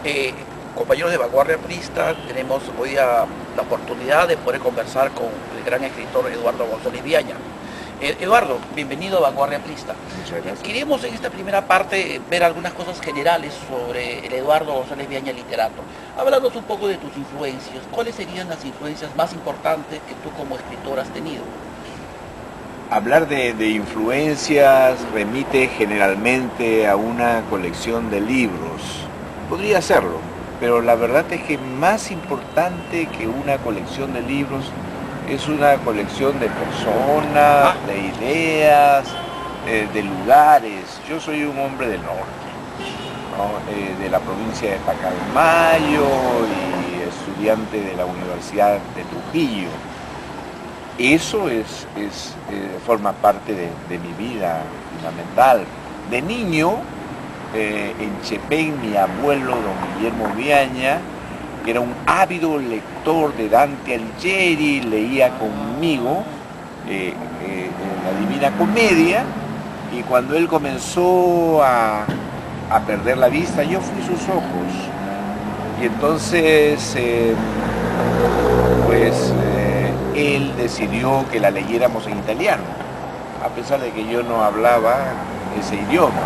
Eh, Compañeros de Vanguardia Aprista, tenemos hoy la oportunidad de poder conversar con el gran escritor Eduardo González Viaña. Eduardo, bienvenido a Vanguardia Aprista. Muchas gracias. Queríamos en esta primera parte ver algunas cosas generales sobre el Eduardo González Viaña literato. Háblanos un poco de tus influencias. ¿Cuáles serían las influencias más importantes que tú como escritor has tenido? Hablar de influencias remite generalmente a una colección de libros. Podría hacerlo, pero la verdad es que más importante que una colección de libros es una colección de personas, de ideas, de lugares. Yo soy un hombre del norte, ¿no? De la provincia de Pacalmayo y estudiante de la Universidad de Trujillo. Eso forma parte de mi vida fundamental. De niño, en Chepén, mi abuelo, don Guillermo Viaña, que era un ávido lector de Dante Alighieri, leía conmigo la Divina Comedia, y cuando él comenzó a perder la vista, yo fui sus ojos. Y entonces, él decidió que la leyéramos en italiano, a pesar de que yo no hablaba ese idioma.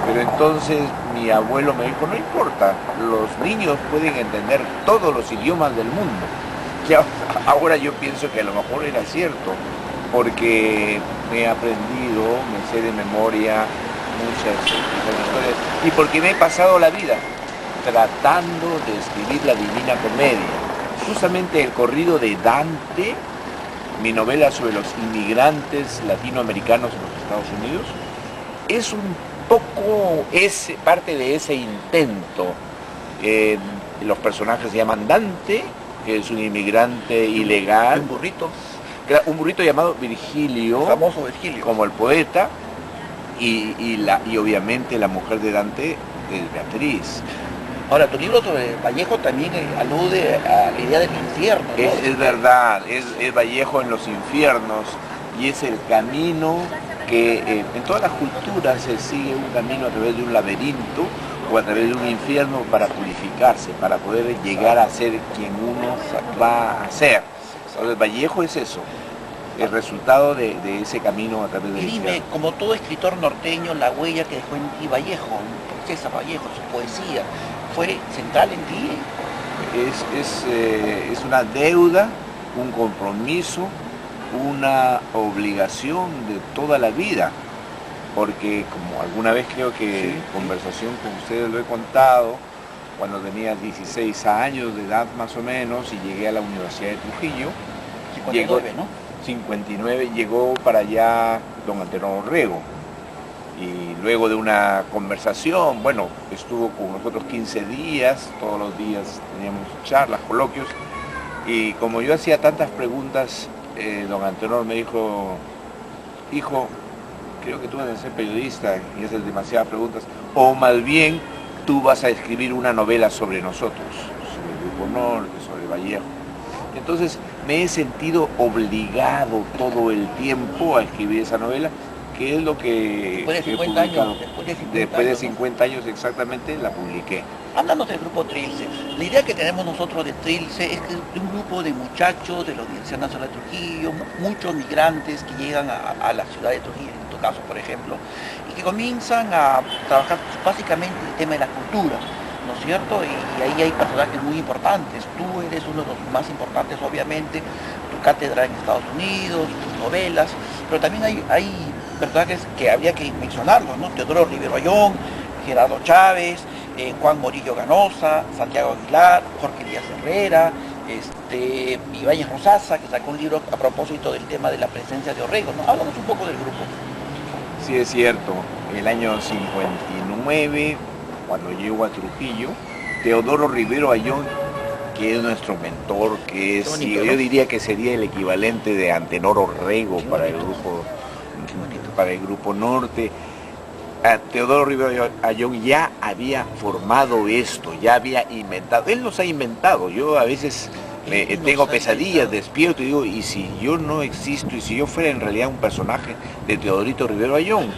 Pero entonces mi abuelo me dijo, no importa, los niños pueden entender todos los idiomas del mundo. Y ahora yo pienso que a lo mejor era cierto, porque me he aprendido, me sé de memoria muchas historias, y porque me he pasado la vida tratando de escribir la Divina Comedia. Justamente el corrido de Dante, mi novela sobre los inmigrantes latinoamericanos en los Estados Unidos, es un poco parte de ese intento. Los personajes se llaman Dante, que es un inmigrante ilegal. Un burrito llamado Virgilio, Famoso Virgilio. como el poeta, y obviamente la mujer de Dante es Beatriz. Ahora, tu libro sobre Vallejo también alude a la idea del infierno, ¿no? Es verdad, es Vallejo en los infiernos, y es el camino que en todas las culturas se sigue, un camino a través de un laberinto o a través de un infierno para purificarse, para poder llegar a ser quien uno va a ser. Entonces Vallejo es eso, el resultado de ese camino a través del infierno. Dime, como todo escritor norteño, la huella que dejó en ti Vallejo, César Vallejo, su poesía, ¿fue central en ti? Es una deuda, un compromiso, una obligación de toda la vida, porque como alguna vez creo que en conversación con ustedes lo he contado, cuando tenía 16 años de edad más o menos y llegué a la Universidad de Trujillo, 59, ¿no? 59, llegó para allá don Antenor Orrego, y luego de una conversación, bueno, estuvo con nosotros 15 días, todos los días teníamos charlas, coloquios, y como yo hacía tantas preguntas, don Antenor me dijo, hijo, creo que tú vas a ser periodista y haces demasiadas preguntas, o más bien tú vas a escribir una novela sobre nosotros, sobre el Grupo Norte, sobre Vallejo. Entonces me he sentido obligado todo el tiempo a escribir esa novela, que es lo que Después de 50 años. Después de 50 años exactamente la publiqué. Háblanos del grupo Trilce. La idea que tenemos nosotros de Trilce es que es un grupo de muchachos de la Universidad Nacional de Trujillo, muchos migrantes que llegan a la ciudad de Trujillo, en tu caso, por ejemplo, y que comienzan a trabajar básicamente el tema de la cultura, ¿no es cierto? Y ahí hay personajes muy importantes. Tú eres uno de los más importantes, obviamente, tu cátedra en Estados Unidos, tus novelas, pero también hay personajes que habría que mencionarlos, ¿no? Teodoro Rivero Ayllón, Gerardo Chávez, Juan Morillo Ganosa, Santiago Aguilar, Jorge Díaz Herrera, Ibáñez Rosaza, que sacó un libro a propósito del tema de la presencia de Orrego, ¿no? Háblanos un poco del grupo. Sí, es cierto, el año 59, cuando llego a Trujillo, Teodoro Rivero Ayllón, que es nuestro mentor, que es, bonito, yo diría que sería el equivalente de Antenor Orrego para el grupo Norte. Teodoro Rivero Ayllón ya había formado esto, ya había inventado, él nos ha inventado. Yo a veces tengo pesadillas, despierto y digo, ¿y si yo no existo? ¿Y si yo fuera en realidad un personaje de Teodorito Rivero Ayllón?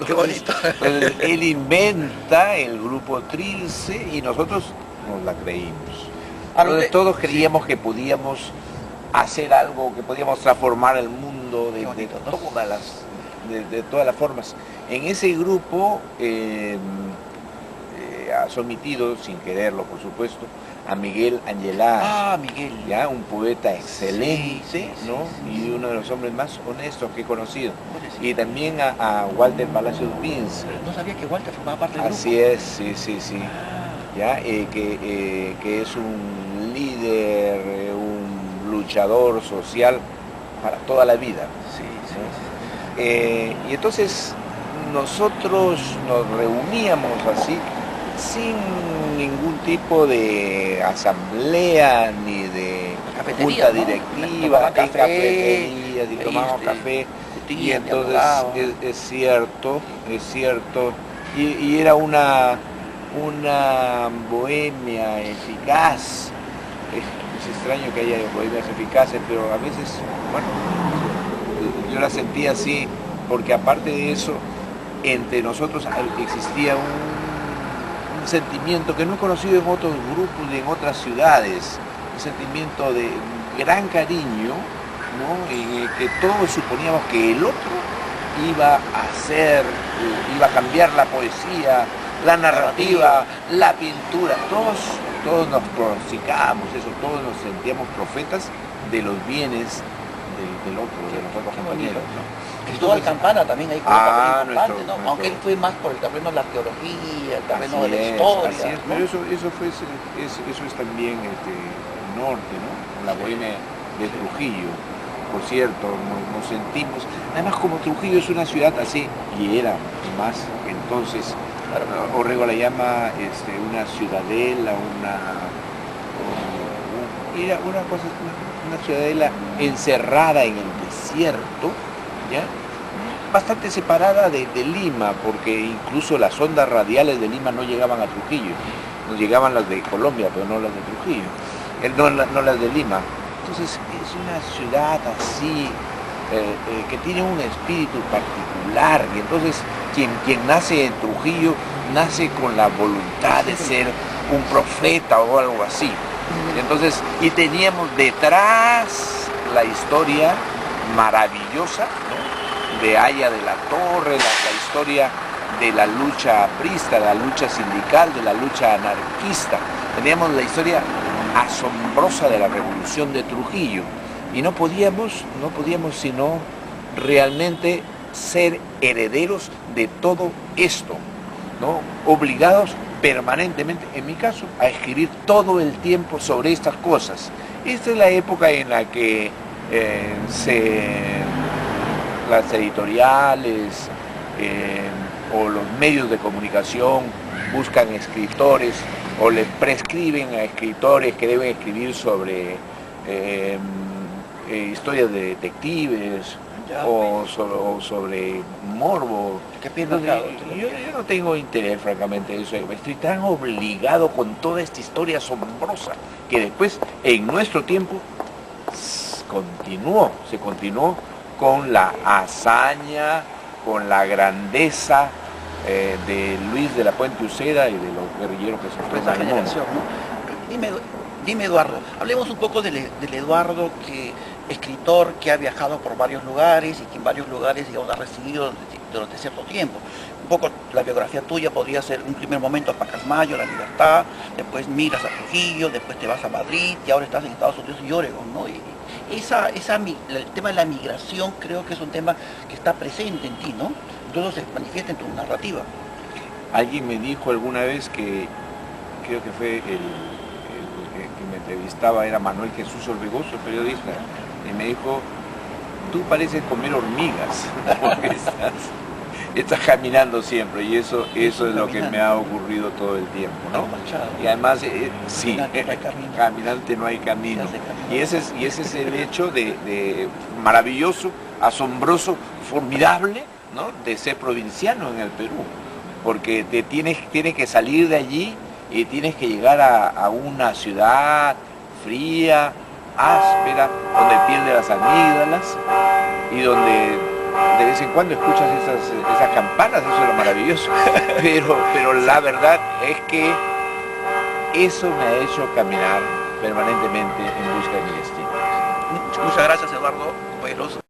Qué bonito. Entonces, él inventa el grupo Trilce y nosotros nos la creímos. Entonces todos creíamos que podíamos hacer algo, que podíamos transformar el mundo de todas las formas. En ese grupo ha sometido, sin quererlo por supuesto, a Miguel Angelá, Miguel, ya un poeta excelente, ¿no? Sí. Y uno de los hombres más honestos que he conocido. Y también a Walter Palacios Vince. No sabía que Walter formaba parte del grupo. Así es, sí. Ya, que es un líder, un luchador social para toda la vida. Sí. Y entonces nosotros nos reuníamos así, sin ningún tipo de asamblea ni de junta directiva, en cafeterías y tomábamos café. Y entonces es cierto, y era una bohemia eficaz. Es extraño que haya bohemias eficaces, pero a veces, bueno, yo la sentía así, porque aparte de eso, entre nosotros existía un sentimiento que no he conocido en otros grupos ni en otras ciudades, un sentimiento de gran cariño, ¿no? En el que todos suponíamos que el otro iba a cambiar la poesía, la narrativa, la pintura, todos nos pronosticábamos eso, todos nos sentíamos profetas de los bienes del otro, de los otros compañeros, ¿no? Cristóbal Campana también ahí con un papel importante, ¿no? nuestro, aunque él fue más por el terreno de la arqueología, el terreno de la así historia. es, ¿no? pero eso es también el norte, ¿no? La bohemia de Trujillo, por cierto, nos sentimos, además como Trujillo es una ciudad así, y era más entonces, Orrego la llama una ciudadela, era una ciudadela encerrada en el desierto, ¿ya? Bastante separada de Lima, porque incluso las ondas radiales de Lima no llegaban a Trujillo, nos llegaban las de Colombia, pero no las de Trujillo, no las de Lima. Entonces es una ciudad así, que tiene un espíritu particular, y entonces quien nace en Trujillo nace con la voluntad de ser un profeta o algo así. Entonces, y teníamos detrás la historia maravillosa, ¿no? De Aya de la Torre, la historia de la lucha aprista, de la lucha sindical, de la lucha anarquista. Teníamos la historia asombrosa de la revolución de Trujillo y no podíamos sino realmente ser herederos de todo esto, ¿no? Obligados permanentemente, en mi caso, a escribir todo el tiempo sobre estas cosas. Esta es la época en la que las editoriales o los medios de comunicación buscan escritores o les prescriben a escritores que deben escribir sobre historias de detectives o sobre morbo. Yo no tengo interés, francamente, en eso. Estoy tan obligado con toda esta historia asombrosa que después, en nuestro tiempo, se continuó con la hazaña, con la grandeza de Luis de la Puente Uceda y de los guerrilleros que se Esa generación, ¿no? Dime, Eduardo, hablemos un poco del Eduardo, escritor que ha viajado por varios lugares y que en varios lugares, digamos, ha residido durante cierto tiempo. Un poco la biografía tuya podría ser un primer momento a Pacasmayo, La Libertad, después migras a Trujillo, después te vas a Madrid y ahora estás en Estados Unidos y Oregón, ¿no? Y el tema de la migración creo que es un tema que está presente en ti, ¿no? Entonces se manifiesta en tu narrativa. Alguien me dijo alguna vez que, creo que fue el que me entrevistaba, era Manuel Jesús Orbegoso, el periodista, y me dijo, tú pareces comer hormigas, porque estás caminando siempre, y eso es lo que me ha ocurrido todo el tiempo, ¿no? Y además, sí, caminante no hay camino. Y ese es el hecho de maravilloso, asombroso, formidable, ¿no? De ser provinciano en el Perú, porque tienes que salir de allí y tienes que llegar a una ciudad fría, áspera, donde pierdes las amígdalas y donde de vez en cuando escuchas esas campanas, eso es lo maravilloso. Pero la verdad es que eso me ha hecho caminar permanentemente en busca de mi destino. Muchas gracias, Eduardo Poderoso.